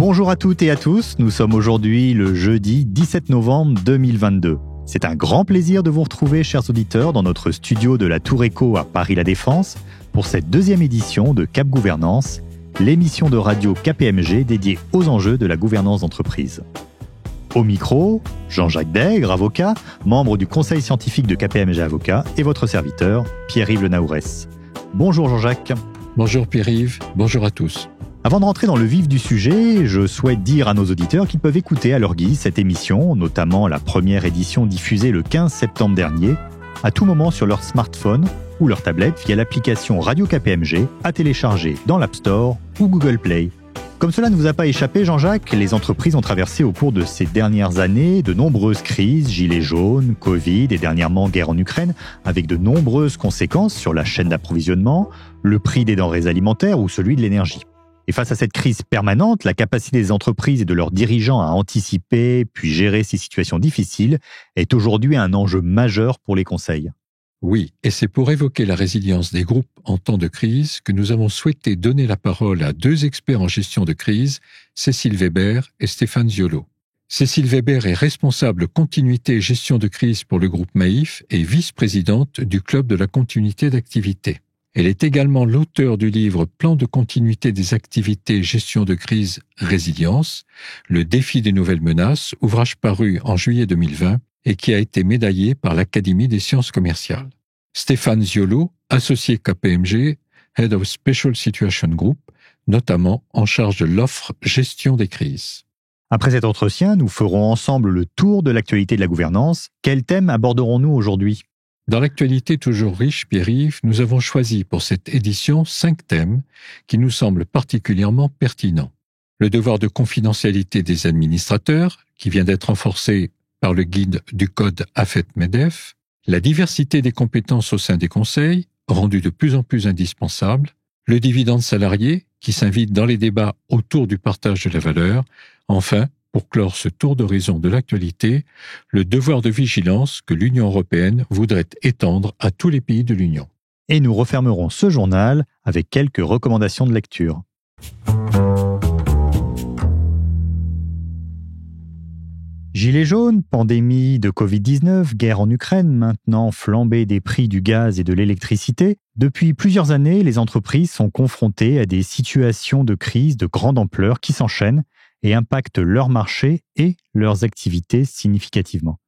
Bonjour à toutes et à tous, nous sommes aujourd'hui le jeudi 17 novembre 2022. C'est un grand plaisir de vous retrouver, chers auditeurs, dans notre studio de la Tour Écho à Paris La Défense pour cette deuxième édition de Cap Gouvernance, l'émission de radio KPMG dédiée aux enjeux de la gouvernance d'entreprise. Au micro, Jean-Jacques Dègre, avocat, membre du conseil scientifique de KPMG Avocats, et votre serviteur, Pierre-Yves Le Naourès. Bonjour Jean-Jacques. Bonjour Pierre-Yves, bonjour à tous. Avant de rentrer dans le vif du sujet, je souhaite dire à nos auditeurs qu'ils peuvent écouter à leur guise cette émission, notamment la première édition diffusée le 15 septembre dernier, à tout moment sur leur smartphone ou leur tablette via l'application Radio KPMG à télécharger dans l'App Store ou Google Play. Comme cela ne vous a pas échappé, Jean-Jacques, les entreprises ont traversé au cours de ces dernières années de nombreuses crises, gilets jaunes, Covid et dernièrement guerre en Ukraine, avec de nombreuses conséquences sur la chaîne d'approvisionnement, le prix des denrées alimentaires ou celui de l'énergie. Et face à cette crise permanente, la capacité des entreprises et de leurs dirigeants à anticiper puis gérer ces situations difficiles est aujourd'hui un enjeu majeur pour les conseils. Oui, et c'est pour évoquer la résilience des groupes en temps de crise que nous avons souhaité donner la parole à deux experts en gestion de crise, Cécile Weber et Stéphane Ziolo. Cécile Weber est responsable continuité et gestion de crise pour le groupe Maïf et vice-présidente du Club de la continuité d'activité. Elle est également l'auteure du livre Plan de continuité des activités et gestion de crise résilience, le défi des nouvelles menaces, ouvrage paru en juillet 2020 et qui a été médaillé par l'Académie des sciences commerciales. Stéphane Ziolo, associé KPMG, Head of Special Situation Group, notamment en charge de l'offre gestion des crises. Après cet entretien, nous ferons ensemble le tour de l'actualité de la gouvernance. Quels thèmes aborderons-nous aujourd'hui ? Dans l'actualité toujours riche, Pierre-Yves, nous avons choisi pour cette édition 5 thèmes qui nous semblent particulièrement pertinents. Le devoir de confidentialité des administrateurs, qui vient d'être renforcé par le guide du code AFEP-MEDEF, la diversité des compétences au sein des conseils, rendue de plus en plus indispensable, le dividende salarié, qui s'invite dans les débats autour du partage de la valeur, enfin, pour clore ce tour d'horizon de l'actualité, le devoir de vigilance que l'Union européenne voudrait étendre à tous les pays de l'Union. Et nous refermerons ce journal avec quelques recommandations de lecture. Gilets jaunes, pandémie de Covid-19, guerre en Ukraine, maintenant flambée des prix du gaz et de l'électricité. Depuis plusieurs années, les entreprises sont confrontées à des situations de crise de grande ampleur qui s'enchaînent et impactent leur marché et leurs activités significativement.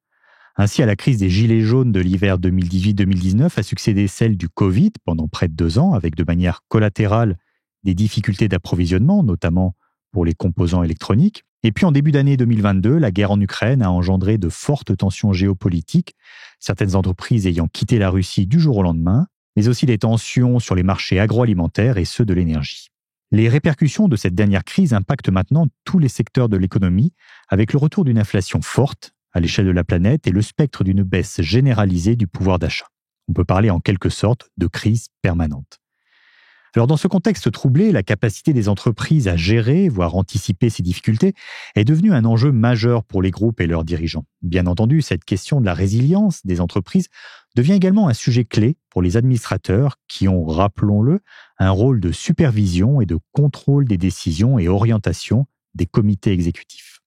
Ainsi, à la crise des gilets jaunes de l'hiver 2018-2019 a succédé celle du Covid pendant près de 2 ans, avec de manière collatérale des difficultés d'approvisionnement, notamment pour les composants électroniques. Et puis en début d'année 2022, la guerre en Ukraine a engendré de fortes tensions géopolitiques, certaines entreprises ayant quitté la Russie du jour au lendemain, mais aussi des tensions sur les marchés agroalimentaires et ceux de l'énergie. Les répercussions de cette dernière crise impactent maintenant tous les secteurs de l'économie, avec le retour d'une inflation forte à l'échelle de la planète et le spectre d'une baisse généralisée du pouvoir d'achat. On peut parler en quelque sorte de crise permanente. Alors dans ce contexte troublé, la capacité des entreprises à gérer, voire anticiper ces difficultés, est devenue un enjeu majeur pour les groupes et leurs dirigeants. Bien entendu, cette question de la résilience des entreprises devient également un sujet clé pour les administrateurs qui ont, rappelons-le, un rôle de supervision et de contrôle des décisions et orientation des comités exécutifs.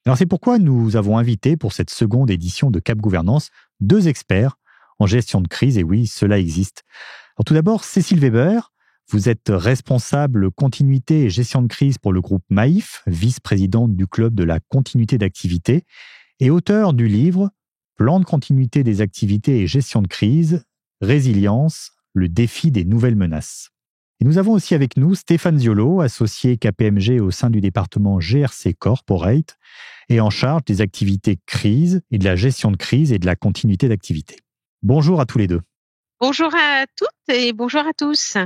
Alors c'est pourquoi nous avons invité pour cette seconde édition de Cap Gouvernance 2 experts en gestion de crise, et oui, cela existe. Alors tout d'abord, Cécile Weber, vous êtes responsable continuité et gestion de crise pour le groupe Maïf, vice-présidente du Club de la continuité d'activité et auteur du livre Plan de continuité des activités et gestion de crise, résilience, le défi des nouvelles menaces. Et nous avons aussi avec nous Stéphane Ziolo, associé KPMG au sein du département GRC Corporate et en charge des activités crise et de la gestion de crise et de la continuité d'activité. Bonjour à tous les deux. Bonjour à toutes et bonjour à tous.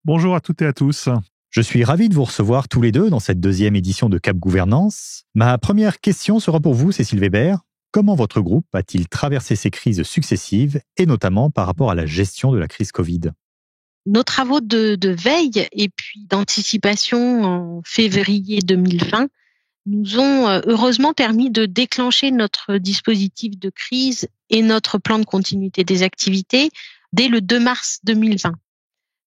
Bonjour à toutes et à tous. Je suis ravi de vous recevoir tous les deux dans cette deuxième édition de Cap Gouvernance. Ma première question sera pour vous, Cécile Weber. Comment votre groupe a-t-il traversé ces crises successives et notamment par rapport à la gestion de la crise Covid ? Nos travaux de veille et puis d'anticipation en février 2020 nous ont heureusement permis de déclencher notre dispositif de crise et notre plan de continuité des activités dès le 2 mars 2020.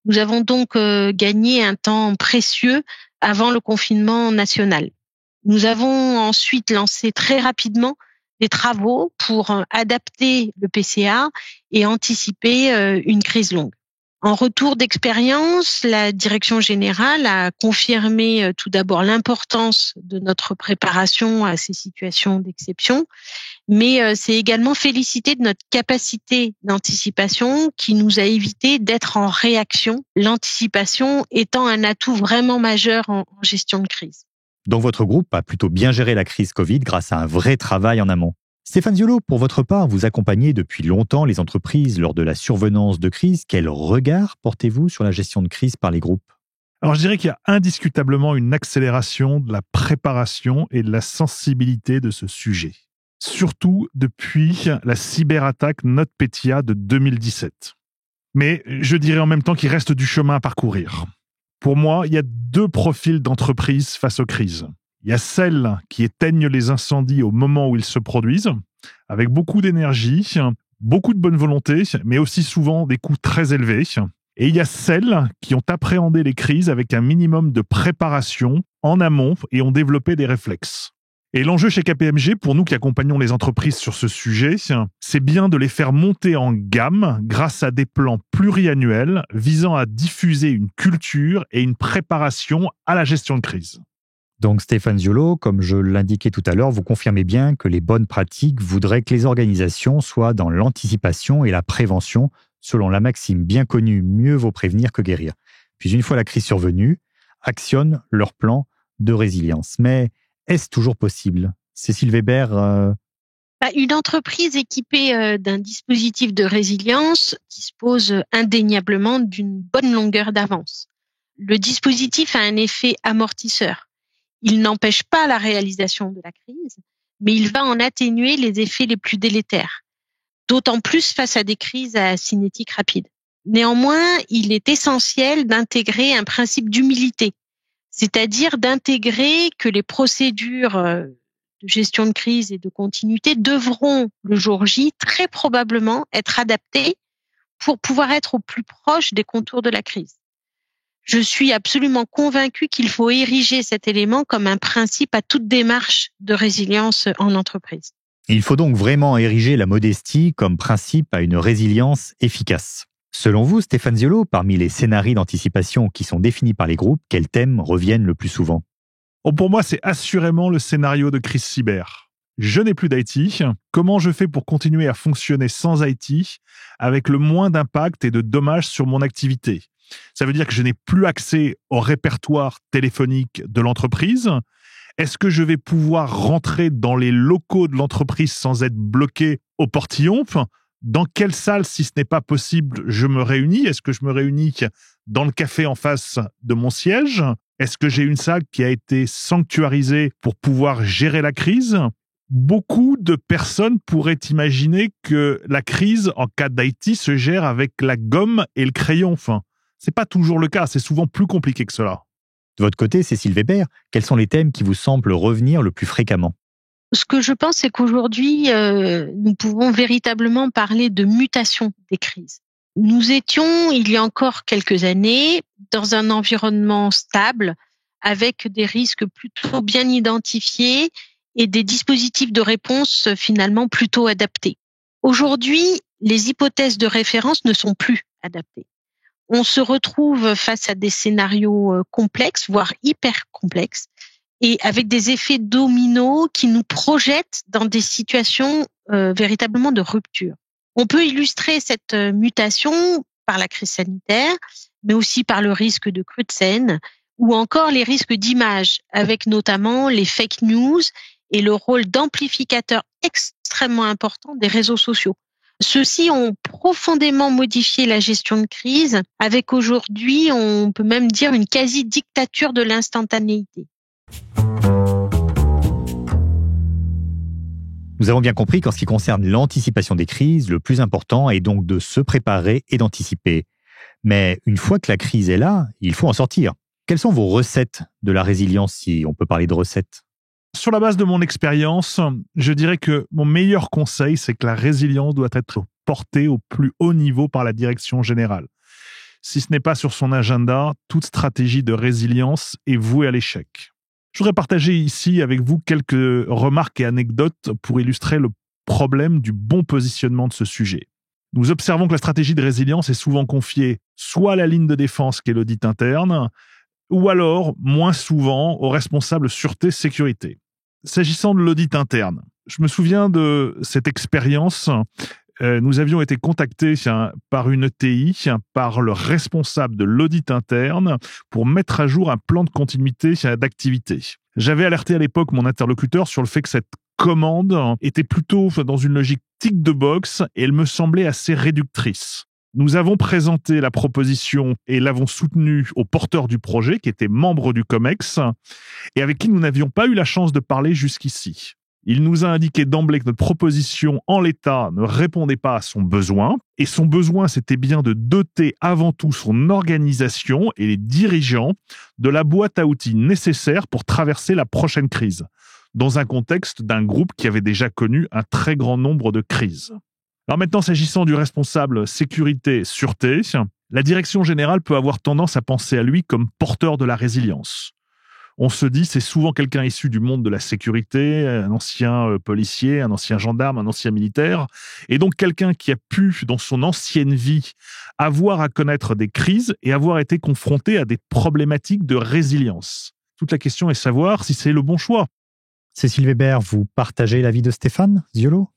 Nous avons donc gagné un temps précieux avant le confinement national. Nous avons ensuite lancé très rapidement des travaux pour adapter le PCA et anticiper une crise longue. En retour d'expérience, la direction générale a confirmé tout d'abord l'importance de notre préparation à ces situations d'exception, mais s'est également félicité de notre capacité d'anticipation qui nous a évité d'être en réaction, l'anticipation étant un atout vraiment majeur en gestion de crise. Donc votre groupe a plutôt bien géré la crise Covid grâce à un vrai travail en amont. Stéphane Ziolo, pour votre part, vous accompagnez depuis longtemps les entreprises lors de la survenance de crise. Quel regard portez-vous sur la gestion de crise par les groupes ? Alors je dirais qu'il y a indiscutablement une accélération de la préparation et de la sensibilité de ce sujet. Surtout depuis la cyberattaque NotPetya de 2017. Mais je dirais en même temps qu'il reste du chemin à parcourir. Pour moi, il y a deux profils d'entreprises face aux crises. Il y a celles qui éteignent les incendies au moment où ils se produisent, avec beaucoup d'énergie, beaucoup de bonne volonté, mais aussi souvent des coûts très élevés. Et il y a celles qui ont appréhendé les crises avec un minimum de préparation en amont et ont développé des réflexes. Et l'enjeu chez KPMG, pour nous qui accompagnons les entreprises sur ce sujet, c'est bien de les faire monter en gamme grâce à des plans pluriannuels visant à diffuser une culture et une préparation à la gestion de crise. Donc Stéphane Ziolo, comme je l'indiquais tout à l'heure, vous confirmez bien que les bonnes pratiques voudraient que les organisations soient dans l'anticipation et la prévention, selon la maxime bien connue « mieux vaut prévenir que guérir ». Puis une fois la crise survenue, actionnent leur plan de résilience. Mais est-ce toujours possible ? Cécile Weber Une entreprise équipée d'un dispositif de résilience dispose indéniablement d'une bonne longueur d'avance. Le dispositif a un effet amortisseur. Il n'empêche pas la réalisation de la crise, mais il va en atténuer les effets les plus délétères, d'autant plus face à des crises à cinétique rapide. Néanmoins, il est essentiel d'intégrer un principe d'humilité, c'est-à-dire d'intégrer que les procédures de gestion de crise et de continuité devront, le jour J, très probablement être adaptées pour pouvoir être au plus proche des contours de la crise. Je suis absolument convaincue qu'il faut ériger cet élément comme un principe à toute démarche de résilience en entreprise. Il faut donc vraiment ériger la modestie comme principe à une résilience efficace. Selon vous, Stéphane Ziolo, parmi les scénarios d'anticipation qui sont définis par les groupes, quels thèmes reviennent le plus souvent ? Pour moi, c'est assurément le scénario de crise cyber. Je n'ai plus d'IT. Comment je fais pour continuer à fonctionner sans IT avec le moins d'impact et de dommages sur mon activité ? Ça veut dire que je n'ai plus accès au répertoire téléphonique de l'entreprise. Est-ce que je vais pouvoir rentrer dans les locaux de l'entreprise sans être bloqué au portillon ? Dans quelle salle, si ce n'est pas possible, je me réunis ? Est-ce que je me réunis dans le café en face de mon siège ? Est-ce que j'ai une salle qui a été sanctuarisée pour pouvoir gérer la crise ? Beaucoup de personnes pourraient imaginer que la crise, en cas d'IT, se gère avec la gomme et le crayon. C'est pas toujours le cas, c'est souvent plus compliqué que cela. De votre côté, Cécile Weber, quels sont les thèmes qui vous semblent revenir le plus fréquemment ? Ce que je pense, c'est qu'aujourd'hui, nous pouvons véritablement parler de mutation des crises. Nous étions, il y a encore quelques années, dans un environnement stable, avec des risques plutôt bien identifiés et des dispositifs de réponse finalement plutôt adaptés. Aujourd'hui, les hypothèses de référence ne sont plus adaptées. On se retrouve face à des scénarios complexes, voire hyper complexes, et avec des effets dominos qui nous projettent dans des situations véritablement de rupture. On peut illustrer cette mutation par la crise sanitaire, mais aussi par le risque de crue de Seine, ou encore les risques d'image, avec notamment les fake news et le rôle d'amplificateur extrêmement important des réseaux sociaux. Ceux-ci ont profondément modifié la gestion de crise, avec aujourd'hui, on peut même dire, une quasi-dictature de l'instantanéité. Nous avons bien compris qu'en ce qui concerne l'anticipation des crises, le plus important est donc de se préparer et d'anticiper. Mais une fois que la crise est là, il faut en sortir. Quelles sont vos recettes de la résilience, si on peut parler de recettes ? Sur la base de mon expérience, je dirais que mon meilleur conseil, c'est que la résilience doit être portée au plus haut niveau par la direction générale. Si ce n'est pas sur son agenda, toute stratégie de résilience est vouée à l'échec. Je voudrais partager ici avec vous quelques remarques et anecdotes pour illustrer le problème du bon positionnement de ce sujet. Nous observons que la stratégie de résilience est souvent confiée soit à la ligne de défense qu'est l'audit interne, ou alors, moins souvent, aux responsables sûreté-sécurité. S'agissant de l'audit interne, je me souviens de cette expérience. Nous avions été contactés par une ETI, par le responsable de l'audit interne, pour mettre à jour un plan de continuité d'activité. J'avais alerté à l'époque mon interlocuteur sur le fait que cette commande était plutôt dans une logique tick de box et elle me semblait assez réductrice. Nous avons présenté la proposition et l'avons soutenue au porteur du projet, qui était membre du COMEX, et avec qui nous n'avions pas eu la chance de parler jusqu'ici. Il nous a indiqué d'emblée que notre proposition, en l'état, ne répondait pas à son besoin, et son besoin, c'était bien de doter avant tout son organisation et les dirigeants de la boîte à outils nécessaire pour traverser la prochaine crise, dans un contexte d'un groupe qui avait déjà connu un très grand nombre de crises. Alors maintenant, s'agissant du responsable sécurité-sûreté, la direction générale peut avoir tendance à penser à lui comme porteur de la résilience. On se dit, c'est souvent quelqu'un issu du monde de la sécurité, un ancien policier, un ancien gendarme, un ancien militaire, et donc quelqu'un qui a pu, dans son ancienne vie, avoir à connaître des crises et avoir été confronté à des problématiques de résilience. Toute la question est de savoir si c'est le bon choix. Cécile Weber, vous partagez l'avis de Stéphane Ziolo ?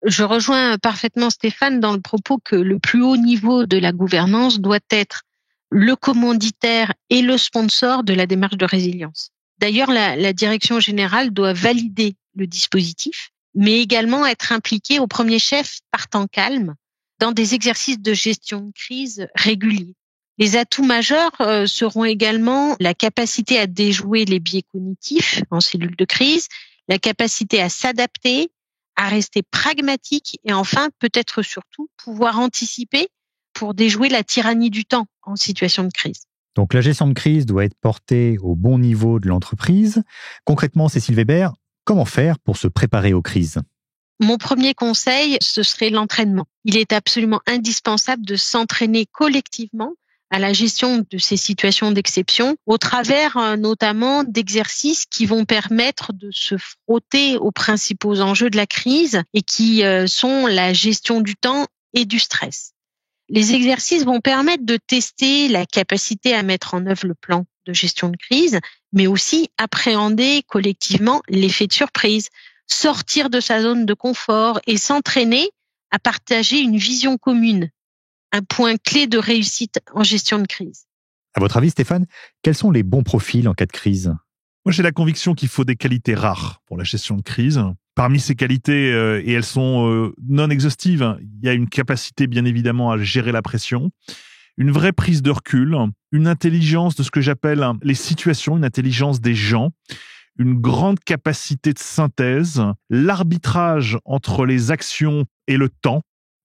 Je rejoins parfaitement Stéphane dans le propos que le plus haut niveau de la gouvernance doit être le commanditaire et le sponsor de la démarche de résilience. D'ailleurs, la direction générale doit valider le dispositif, mais également être impliquée au premier chef par temps calme dans des exercices de gestion de crise réguliers. Les atouts majeurs seront également la capacité à déjouer les biais cognitifs en cellule de crise, la capacité à s'adapter, à rester pragmatique et enfin, peut-être surtout, pouvoir anticiper pour déjouer la tyrannie du temps en situation de crise. Donc la gestion de crise doit être portée au bon niveau de l'entreprise. Concrètement, Cécile Weber, comment faire pour se préparer aux crises ? Mon premier conseil, ce serait l'entraînement. Il est absolument indispensable de s'entraîner collectivement à la gestion de ces situations d'exception, au travers notamment d'exercices qui vont permettre de se frotter aux principaux enjeux de la crise et qui sont la gestion du temps et du stress. Les exercices vont permettre de tester la capacité à mettre en œuvre le plan de gestion de crise, mais aussi appréhender collectivement l'effet de surprise, sortir de sa zone de confort et s'entraîner à partager une vision commune, un point clé de réussite en gestion de crise. À votre avis, Stéphane, quels sont les bons profils en cas de crise ? Moi, j'ai la conviction qu'il faut des qualités rares pour la gestion de crise. Parmi ces qualités, et elles sont non exhaustives, il y a une capacité bien évidemment à gérer la pression, une vraie prise de recul, une intelligence de ce que j'appelle les situations, une intelligence des gens, une grande capacité de synthèse, l'arbitrage entre les actions et le temps.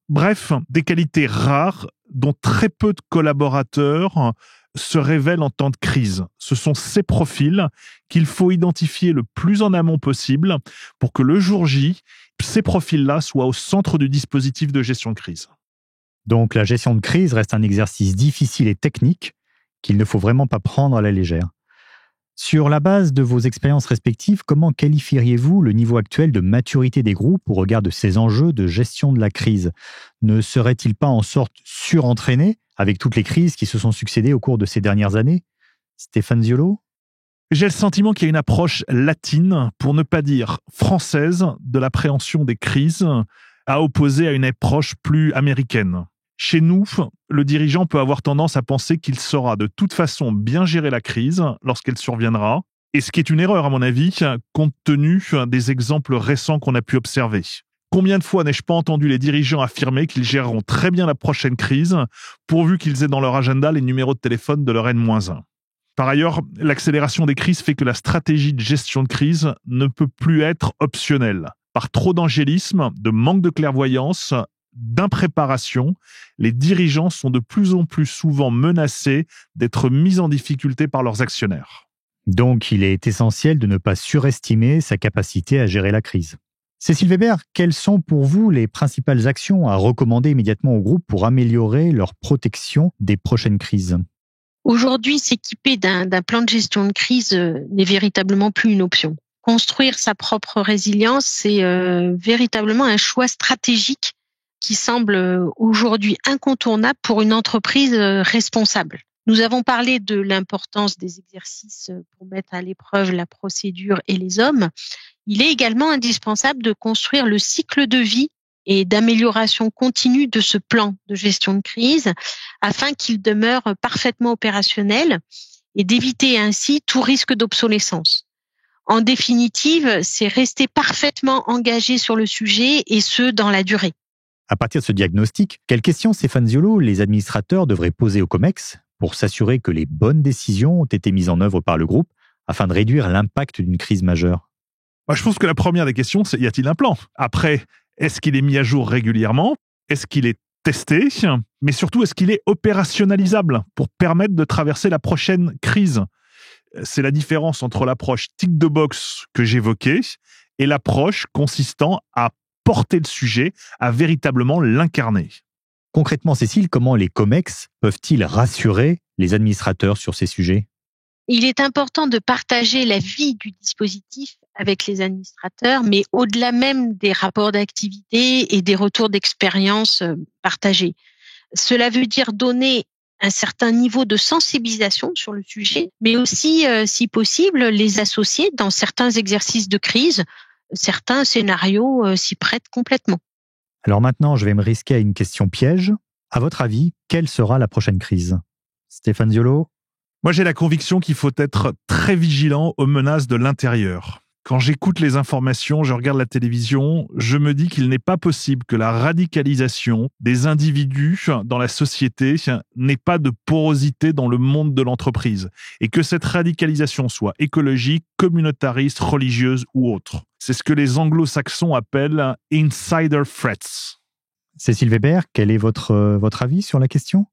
Bref, des qualités rares dont très peu de collaborateurs se révèlent en temps de crise. Ce sont ces profils qu'il faut identifier le plus en amont possible pour que le jour J, ces profils-là soient au centre du dispositif de gestion de crise. Donc la gestion de crise reste un exercice difficile et technique qu'il ne faut vraiment pas prendre à la légère. Sur la base de vos expériences respectives, comment qualifieriez-vous le niveau actuel de maturité des groupes au regard de ces enjeux de gestion de la crise ? Ne serait-il pas en sorte surentraîné avec toutes les crises qui se sont succédées au cours de ces dernières années ? Stéphane Ziolo ? J'ai le sentiment qu'il y a une approche latine, pour ne pas dire française, de l'appréhension des crises, à opposer à une approche plus américaine. Chez nous, le dirigeant peut avoir tendance à penser qu'il saura de toute façon bien gérer la crise lorsqu'elle surviendra, et ce qui est une erreur à mon avis, compte tenu des exemples récents qu'on a pu observer. Combien de fois n'ai-je pas entendu les dirigeants affirmer qu'ils géreront très bien la prochaine crise, pourvu qu'ils aient dans leur agenda les numéros de téléphone de leur N-1. Par ailleurs, l'accélération des crises fait que la stratégie de gestion de crise ne peut plus être optionnelle. Par trop d'angélisme, de manque de clairvoyance, d'impréparation, les dirigeants sont de plus en plus souvent menacés d'être mis en difficulté par leurs actionnaires. Donc, il est essentiel de ne pas surestimer sa capacité à gérer la crise. Cécile Weber, quelles sont pour vous les principales actions à recommander immédiatement au groupe pour améliorer leur protection des prochaines crises ? Aujourd'hui, s'équiper d'un plan de gestion de crise n'est véritablement plus une option. Construire sa propre résilience, c'est véritablement un choix stratégique qui semble aujourd'hui incontournable pour une entreprise responsable. Nous avons parlé de l'importance des exercices pour mettre à l'épreuve la procédure et les hommes. Il est également indispensable de construire le cycle de vie et d'amélioration continue de ce plan de gestion de crise afin qu'il demeure parfaitement opérationnel et d'éviter ainsi tout risque d'obsolescence. En définitive, c'est rester parfaitement engagé sur le sujet et ce, dans la durée. À partir de ce diagnostic, quelles questions, Stéphane Ziolo, les administrateurs devraient poser au COMEX pour s'assurer que les bonnes décisions ont été mises en œuvre par le groupe afin de réduire l'impact d'une crise majeure? Je pense que la première des questions, c'est y a-t-il un plan? Après, est-ce qu'il est mis à jour régulièrement? Est-ce qu'il est testé? Mais surtout, est-ce qu'il est opérationnalisable pour permettre de traverser la prochaine crise? C'est la différence entre l'approche tick the box que j'évoquais et l'approche consistant à porter le sujet, à véritablement l'incarner. Concrètement, Cécile, comment les COMEX peuvent-ils rassurer les administrateurs sur ces sujets? Il est important de partager la vie du dispositif avec les administrateurs, mais au-delà même des rapports d'activité et des retours d'expérience partagés. Cela veut dire donner un certain niveau de sensibilisation sur le sujet, mais aussi, si possible, les associer dans certains exercices de crise. Certains scénarios s'y prêtent complètement. Alors maintenant, je vais me risquer à une question piège. À votre avis, quelle sera la prochaine crise? Stéphane Ziolo? Moi, j'ai la conviction qu'il faut être très vigilant aux menaces de l'intérieur. Quand j'écoute les informations, je regarde la télévision, je me dis qu'il n'est pas possible que la radicalisation des individus dans la société n'ait pas de porosité dans le monde de l'entreprise et que cette radicalisation soit écologique, communautariste, religieuse ou autre. C'est ce que les anglo-saxons appellent « insider threats ». Cécile Weber, quel est votre avis sur la question?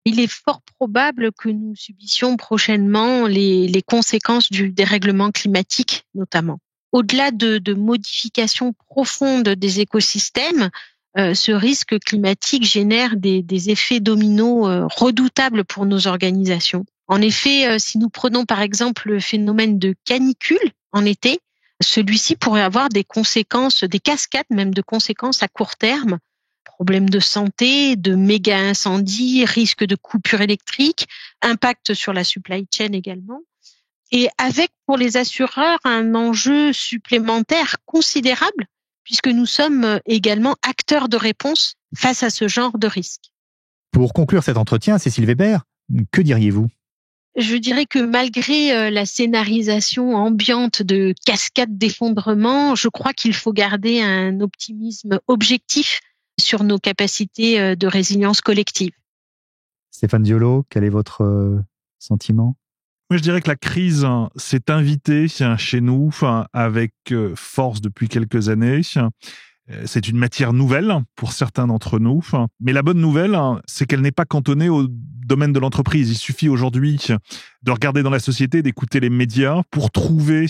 Il est fort probable que nous subissions prochainement les conséquences du dérèglement climatique, notamment. Au-delà de modifications profondes des écosystèmes, ce risque climatique génère des effets dominos redoutables pour nos organisations. En effet, si nous prenons par exemple le phénomène de canicule en été, celui-ci pourrait avoir des conséquences, des cascades même de conséquences à court terme. Problèmes de santé, de méga incendies, risque de coupure électrique, impact sur la supply chain également. Et avec pour les assureurs un enjeu supplémentaire considérable puisque nous sommes également acteurs de réponse face à ce genre de risque. Pour conclure cet entretien, Cécile Weber, que diriez-vous? Je dirais que malgré la scénarisation ambiante de cascades d'effondrement, je crois qu'il faut garder un optimisme objectif sur nos capacités de résilience collective. Stéphane Ziolo, quel est votre sentiment? Moi, je dirais que la crise s'est invitée chez nous avec force depuis quelques années. C'est une matière nouvelle pour certains d'entre nous. Mais la bonne nouvelle, c'est qu'elle n'est pas cantonnée au domaine de l'entreprise. Il suffit aujourd'hui de regarder dans la société, d'écouter les médias pour trouver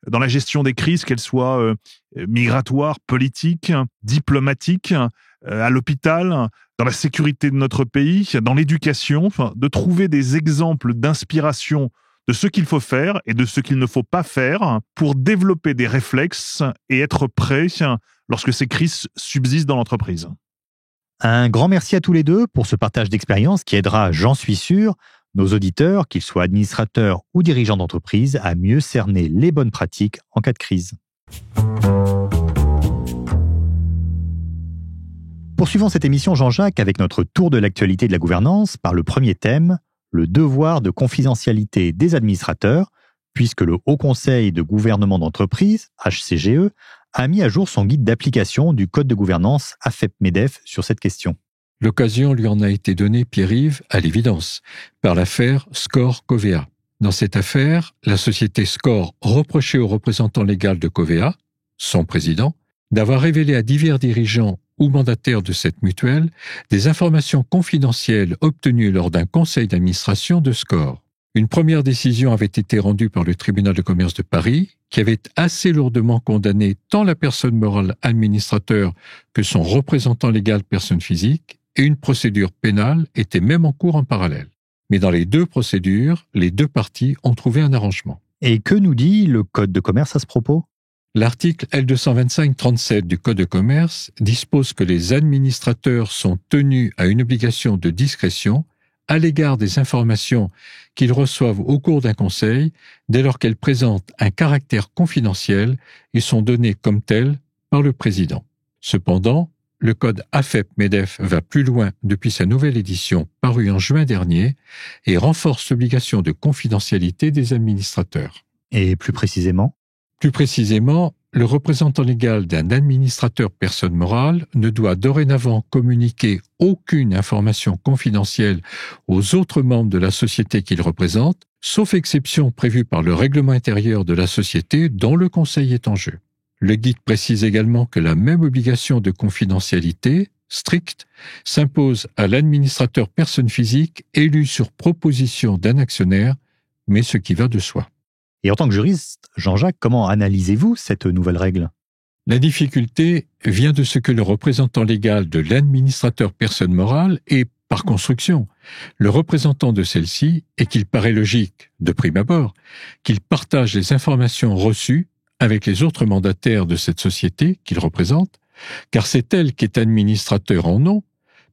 dans la gestion des crises, qu'elles soient migratoires, politiques, diplomatiques, à l'hôpital, dans la sécurité de notre pays, dans l'éducation, de trouver des exemples d'inspiration de ce qu'il faut faire et de ce qu'il ne faut pas faire pour développer des réflexes et être prêt lorsque ces crises subsistent dans l'entreprise. Un grand merci à tous les deux pour ce partage d'expérience qui aidera, j'en suis sûr, nos auditeurs, qu'ils soient administrateurs ou dirigeants d'entreprise, à mieux cerner les bonnes pratiques en cas de crise. Poursuivons cette émission, Jean-Jacques, avec notre tour de l'actualité de la gouvernance par le premier thème, le devoir de confidentialité des administrateurs, puisque le Haut Conseil de gouvernement d'entreprise, HCGE, a mis à jour son guide d'application du Code de gouvernance AFEP-MEDEF sur cette question. L'occasion lui en a été donnée, Pierre-Yves, à l'évidence, par l'affaire Score-Covea. Dans cette affaire, la société Score reprochait au représentant légal de Covea, son président, d'avoir révélé à divers dirigeants ou mandataires de cette mutuelle des informations confidentielles obtenues lors d'un conseil d'administration de Score. Une première décision avait été rendue par le tribunal de commerce de Paris, qui avait assez lourdement condamné tant la personne morale administrateur que son représentant légal personne physique, et une procédure pénale était même en cours en parallèle. Mais dans les deux procédures, les deux parties ont trouvé un arrangement. Et que nous dit le Code de commerce à ce propos ? L'article L225-37 du Code de commerce dispose que les administrateurs sont tenus à une obligation de discrétion à l'égard des informations qu'ils reçoivent au cours d'un conseil dès lors qu'elles présentent un caractère confidentiel et sont données comme telles par le président. Cependant, le code AFEP-MEDEF va plus loin depuis sa nouvelle édition parue en juin dernier et renforce l'obligation de confidentialité des administrateurs. Et plus précisément ? Plus précisément, le représentant légal d'un administrateur personne morale ne doit dorénavant communiquer aucune information confidentielle aux autres membres de la société qu'il représente, sauf exception prévue par le règlement intérieur de la société dont le conseil est en jeu. Le guide précise également que la même obligation de confidentialité, stricte, s'impose à l'administrateur personne physique élu sur proposition d'un actionnaire, mais ce qui va de soi. Et en tant que juriste, Jean-Jacques, comment analysez-vous cette nouvelle règle ? La difficulté vient de ce que le représentant légal de l'administrateur personne morale est, par construction, le représentant de celle-ci et qu'il paraît logique, de prime abord, qu'il partage les informations reçues avec les autres mandataires de cette société qu'il représente, car c'est elle qui est administrateur en nom,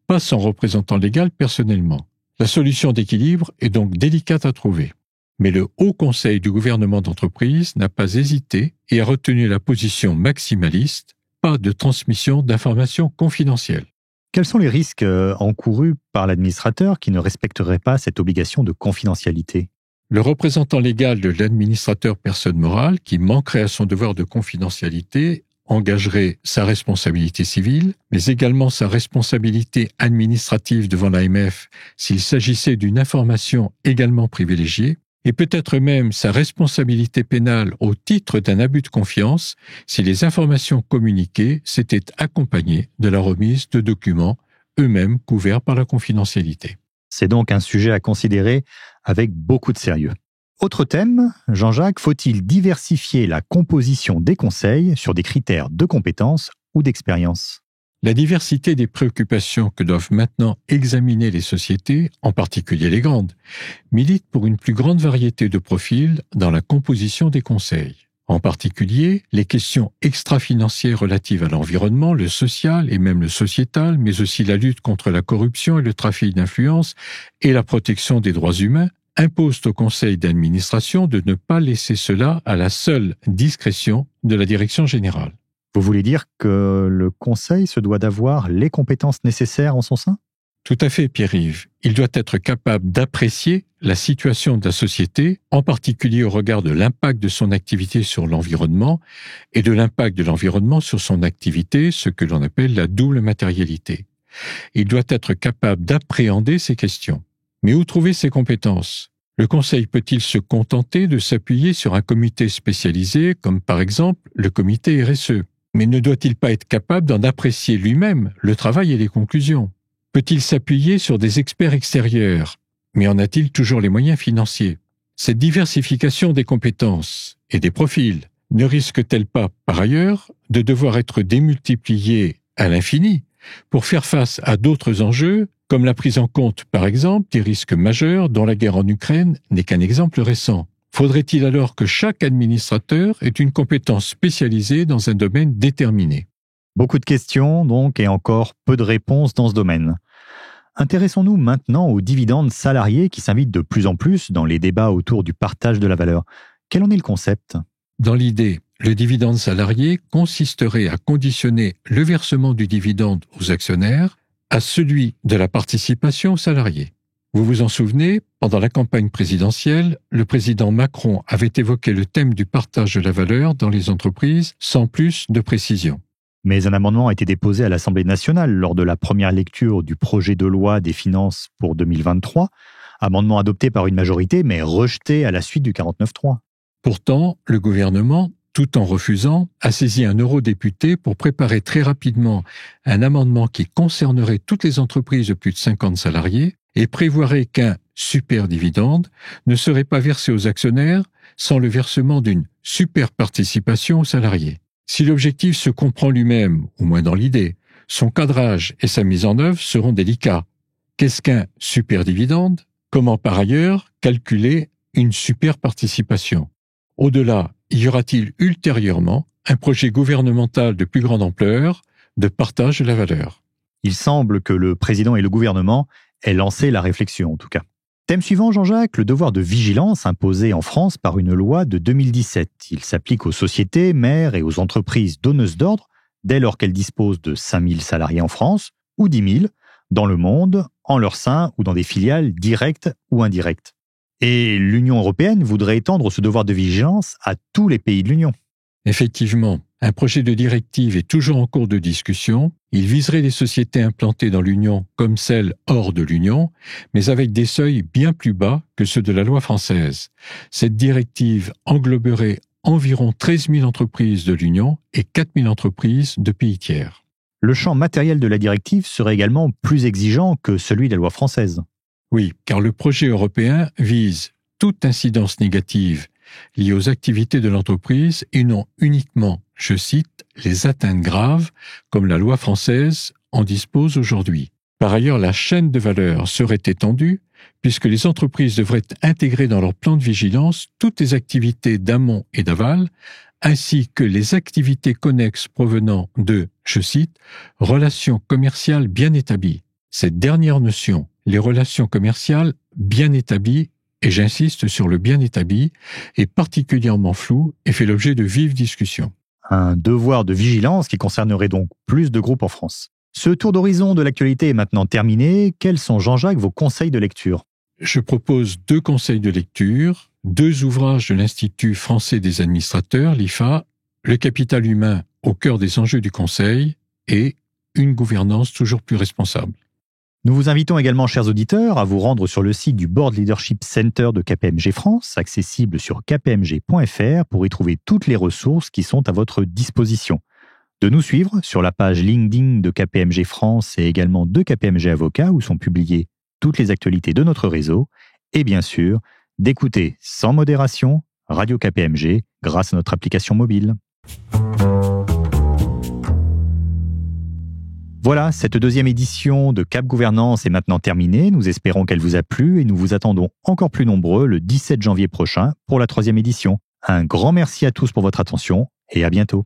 pas son représentant légal personnellement. La solution d'équilibre est donc délicate à trouver. Mais le Haut Conseil du gouvernement d'entreprise n'a pas hésité et a retenu la position maximaliste, pas de transmission d'informations confidentielles. Quels sont les risques encourus par l'administrateur qui ne respecterait pas cette obligation de confidentialité ? Le représentant légal de l'administrateur personne morale qui manquerait à son devoir de confidentialité engagerait sa responsabilité civile, mais également sa responsabilité administrative devant l'AMF s'il s'agissait d'une information également privilégiée, et peut-être même sa responsabilité pénale au titre d'un abus de confiance si les informations communiquées s'étaient accompagnées de la remise de documents eux-mêmes couverts par la confidentialité. C'est donc un sujet à considérer avec beaucoup de sérieux. Autre thème, Jean-Jacques, faut-il diversifier la composition des conseils sur des critères de compétences ou d'expérience ? La diversité des préoccupations que doivent maintenant examiner les sociétés, en particulier les grandes, milite pour une plus grande variété de profils dans la composition des conseils. En particulier, les questions extra-financières relatives à l'environnement, le social et même le sociétal, mais aussi la lutte contre la corruption et le trafic d'influence et la protection des droits humains, imposent au conseil d'administration de ne pas laisser cela à la seule discrétion de la direction générale. Vous voulez dire que le conseil se doit d'avoir les compétences nécessaires en son sein ? Tout à fait, Pierre-Yves. Il doit être capable d'apprécier la situation de la société, en particulier au regard de l'impact de son activité sur l'environnement et de l'impact de l'environnement sur son activité, ce que l'on appelle la double matérialité. Il doit être capable d'appréhender ces questions. Mais où trouver ces compétences ? Le Conseil peut-il se contenter de s'appuyer sur un comité spécialisé, comme par exemple le comité RSE ? Mais ne doit-il pas être capable d'en apprécier lui-même le travail et les conclusions ? Peut-il s'appuyer sur des experts extérieurs ? Mais en a-t-il toujours les moyens financiers ? Cette diversification des compétences et des profils ne risque-t-elle pas, par ailleurs, de devoir être démultipliée à l'infini pour faire face à d'autres enjeux, comme la prise en compte, par exemple, des risques majeurs dont la guerre en Ukraine n'est qu'un exemple récent ? Faudrait-il alors que chaque administrateur ait une compétence spécialisée dans un domaine déterminé ? Beaucoup de questions, donc, et encore peu de réponses dans ce domaine. Intéressons-nous maintenant aux dividendes salariés qui s'invitent de plus en plus dans les débats autour du partage de la valeur. Quel en est le concept ? Dans l'idée, le dividende salarié consisterait à conditionner le versement du dividende aux actionnaires à celui de la participation aux salariés. Vous vous en souvenez, pendant la campagne présidentielle, le président Macron avait évoqué le thème du partage de la valeur dans les entreprises sans plus de précision. Mais un amendement a été déposé à l'Assemblée nationale lors de la première lecture du projet de loi des finances pour 2023, amendement adopté par une majorité mais rejeté à la suite du 49.3. Pourtant, le gouvernement, tout en refusant, a saisi un eurodéputé pour préparer très rapidement un amendement qui concernerait toutes les entreprises de plus de 50 salariés et prévoirait qu'un super dividende ne serait pas versé aux actionnaires sans le versement d'une super participation aux salariés. Si l'objectif se comprend lui-même, au moins dans l'idée, son cadrage et sa mise en œuvre seront délicats. Qu'est-ce qu'un super dividende ? Comment par ailleurs calculer une superparticipation? Au-delà, y aura-t-il ultérieurement un projet gouvernemental de plus grande ampleur de partage de la valeur? Il semble que le président et le gouvernement aient lancé la réflexion en tout cas. Thème suivant, Jean-Jacques, le devoir de vigilance imposé en France par une loi de 2017. Il s'applique aux sociétés, mères et aux entreprises donneuses d'ordre dès lors qu'elles disposent de 5 000 salariés en France ou 10 000 dans le monde, en leur sein ou dans des filiales directes ou indirectes. Et l'Union européenne voudrait étendre ce devoir de vigilance à tous les pays de l'Union. Effectivement, un projet de directive est toujours en cours de discussion. Il viserait les sociétés implantées dans l'Union comme celles hors de l'Union, mais avec des seuils bien plus bas que ceux de la loi française. Cette directive engloberait environ 13 000 entreprises de l'Union et 4 000 entreprises de pays tiers. Le champ matériel de la directive serait également plus exigeant que celui de la loi française. Oui, car le projet européen vise toute incidence négative liée aux activités de l'entreprise et non uniquement, je cite, les atteintes graves comme la loi française en dispose aujourd'hui. Par ailleurs, la chaîne de valeur serait étendue puisque les entreprises devraient intégrer dans leur plan de vigilance toutes les activités d'amont et d'aval, ainsi que les activités connexes provenant de, je cite, relations commerciales bien établies. Cette dernière notion, les relations commerciales bien établies, et j'insiste sur le bien établi, est particulièrement floue et fait l'objet de vives discussions. Un devoir de vigilance qui concernerait donc plus de groupes en France. Ce tour d'horizon de l'actualité est maintenant terminé. Quels sont, Jean-Jacques, vos conseils de lecture? Je propose 2 conseils de lecture, 2 ouvrages de l'Institut français des administrateurs, l'IFA, Le capital humain au cœur des enjeux du conseil et Une gouvernance toujours plus responsable. Nous vous invitons également, chers auditeurs, à vous rendre sur le site du Board Leadership Center de KPMG France, accessible sur kpmg.fr pour y trouver toutes les ressources qui sont à votre disposition. De nous suivre sur la page LinkedIn de KPMG France et également de KPMG Avocat où sont publiées toutes les actualités de notre réseau et bien sûr, d'écouter sans modération Radio KPMG grâce à notre application mobile. Voilà, cette deuxième édition de Cap Gouvernance est maintenant terminée. Nous espérons qu'elle vous a plu et nous vous attendons encore plus nombreux le 17 janvier prochain pour la 3e édition. Un grand merci à tous pour votre attention et à bientôt.